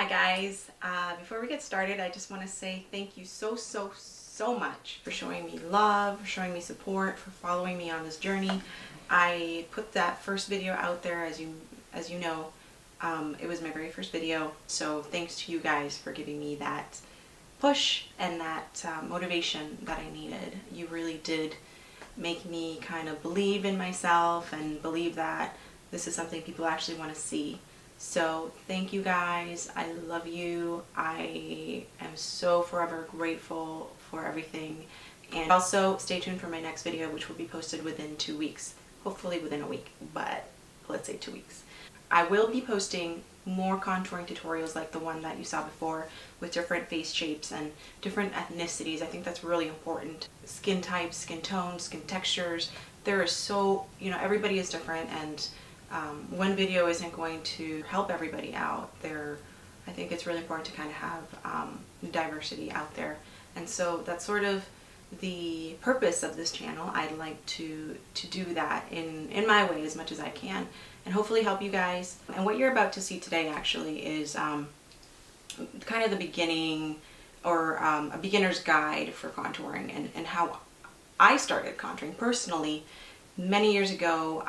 Hi guys, before we get started, I just want to say thank you so much for showing me love, for showing me support, for following me on this journey. I put that first video out there, as you know. It was my very first video, so thanks to you guys for giving me that push and that motivation that I needed. You really did make me kind of believe in myself and believe that this is something people actually want to see. So thank you guys. I love you. I am so forever grateful for everything. And also stay tuned for my next video, which will be posted within 2 weeks. Hopefully within a week, but let's say 2 weeks. I will be posting more contouring tutorials like the one that you saw before, with different face shapes and different ethnicities. I think that's really important. Skin types, skin tones, skin textures. There is so, everybody is different, and one video isn't going to help everybody out. I think it's really important to kind of have diversity out there. And so that's sort of the purpose of this channel. I'd like to do that in my way as much as I can, and hopefully help you guys. And what you're about to see today actually is kind of the beginning, or a beginner's guide for contouring, and how I started contouring personally many years ago.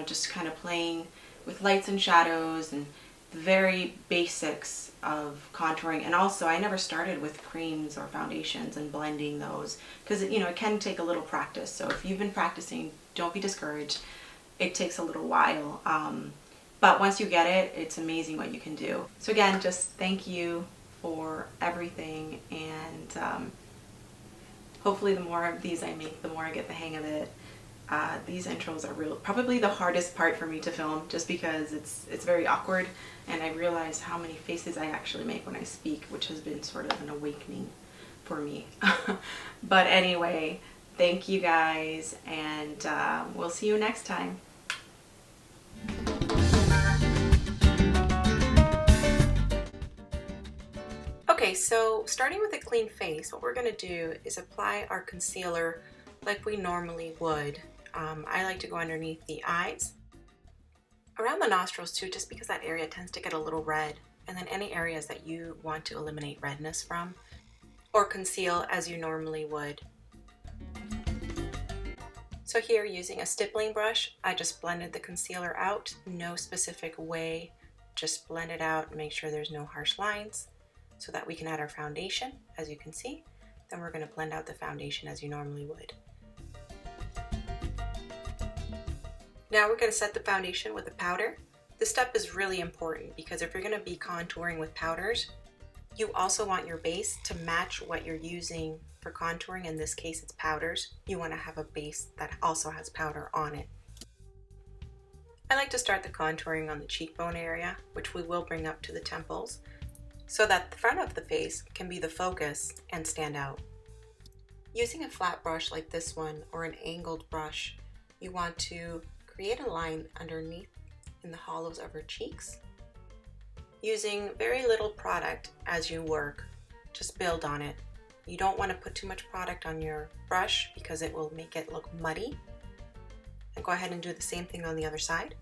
Just kind of playing with lights and shadows and the very basics of contouring. And also, I never started with creams or foundations and blending those, because it can take a little practice. So if you've been practicing, don't be discouraged. It takes a little while, but once you get it, it's amazing what you can do. So again, just thank you for everything, and hopefully the more of these I make, the more I get the hang of it. These intros are probably the hardest part for me to film, just because it's very awkward, and I realize how many faces I actually make when I speak, which has been sort of an awakening for me. But anyway, thank you guys, and we'll see you next time. Okay, so starting with a clean face, what we're going to do is apply our concealer like we normally would. I like to go underneath the eyes, around the nostrils too, just because that area tends to get a little red, and then any areas that you want to eliminate redness from, or conceal as you normally would. So here, using a stippling brush, I just blended the concealer out. No specific way, just blend it out and make sure there's no harsh lines, so that we can add our foundation, as you can see. Then we're going to blend out the foundation as you normally would. Now we're going to set the foundation with a powder. This step is really important, because if you're going to be contouring with powders, you also want your base to match what you're using for contouring. In this case, it's powders. You want to have a base that also has powder on it. I like to start the contouring on the cheekbone area, which we will bring up to the temples, so that the front of the face can be the focus and stand out. Using a flat brush like this one, or an angled brush, you want to create a line underneath in the hollows of her cheeks. Using very little product as you work, just build on it. You don't want to put too much product on your brush, because it will make it look muddy. And go ahead and do the same thing on the other side.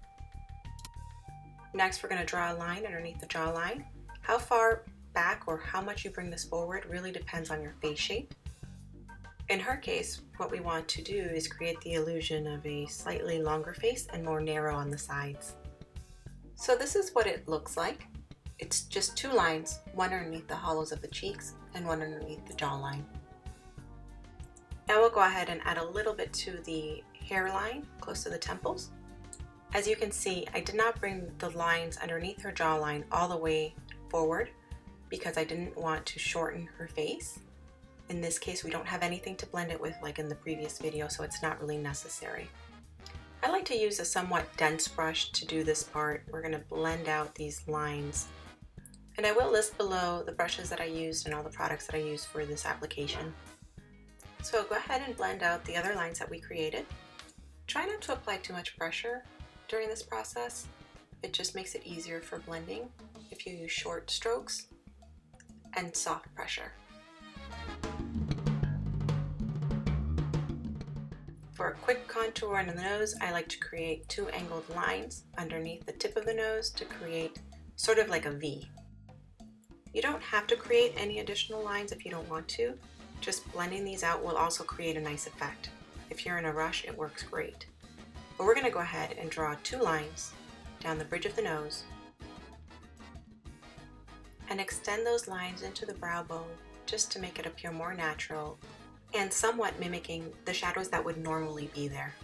Next, we're going to draw a line underneath the jawline. How far back or how much you bring this forward really depends on your face shape. In her case, what we want to do is create the illusion of a slightly longer face and more narrow on the sides. So this is what it looks like. It's just two lines, one underneath the hollows of the cheeks and one underneath the jawline. Now we'll go ahead and add a little bit to the hairline, close to the temples. As you can see, I did not bring the lines underneath her jawline all the way forward, because I didn't want to shorten her face. In this case, we don't have anything to blend it with like in the previous video, so it's not really necessary. I like to use a somewhat dense brush to do this part. We're going to blend out these lines. And I will list below the brushes that I used and all the products that I used for this application. So go ahead and blend out the other lines that we created. Try not to apply too much pressure during this process. It just makes it easier for blending if you use short strokes and soft pressure. For a quick contour under the nose, I like to create two angled lines underneath the tip of the nose to create sort of like a V. You don't have to create any additional lines if you don't want to. Just blending these out will also create a nice effect. If you're in a rush, it works great. But we're going to go ahead and draw 2 lines down the bridge of the nose and extend those lines into the brow bone just to make it appear more natural and somewhat mimicking the shadows that would normally be there.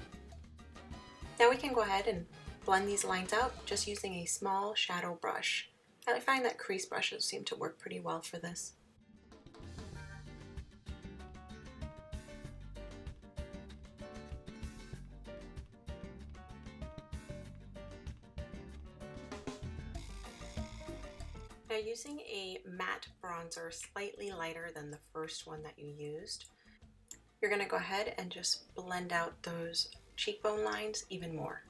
Now we can go ahead and blend these lines out just using a small shadow brush. I find that crease brushes seem to work pretty well for this. Now using a matte bronzer slightly lighter than the first one that you used, you're going to go ahead and just blend out those cheekbone lines even more.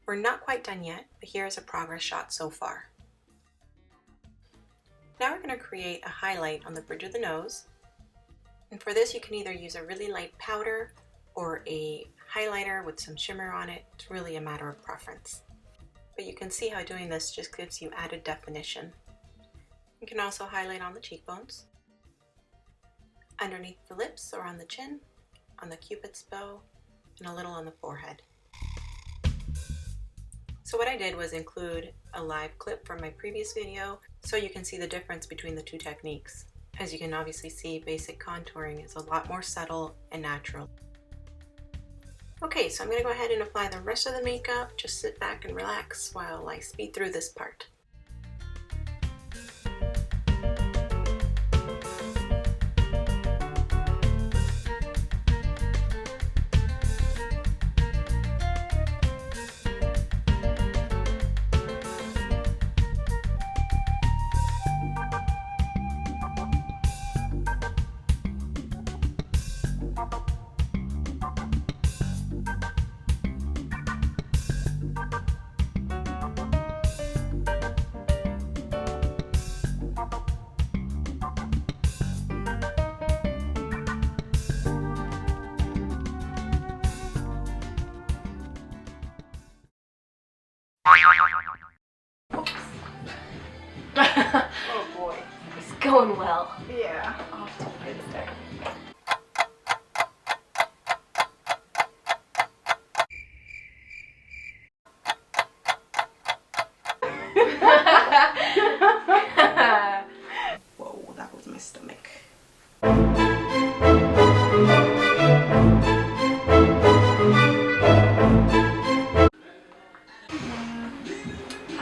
We're not quite done yet, but here's a progress shot so far. Now we're going to create a highlight on the bridge of the nose. And for this you can either use a really light powder or a highlighter with some shimmer on it. It's really a matter of preference. But you can see how doing this just gives you added definition. You can also highlight on the cheekbones, underneath the lips or on the chin, on the cupid's bow, and a little on the forehead. So what I did was include a live clip from my previous video so you can see the difference between the 2 techniques. As you can obviously see, basic contouring is a lot more subtle and natural. Okay, so I'm going to go ahead and apply the rest of the makeup. Just sit back and relax while I speed through this part. Oh boy. It's going well. Yeah, I'll have to play this there. Whoa, that was my stomach.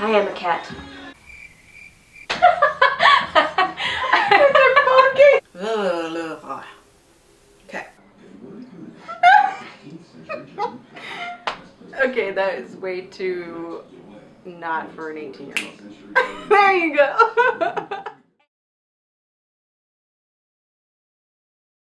I am a cat. Okay. Okay, that is way too not for an 18-year-old. There you go.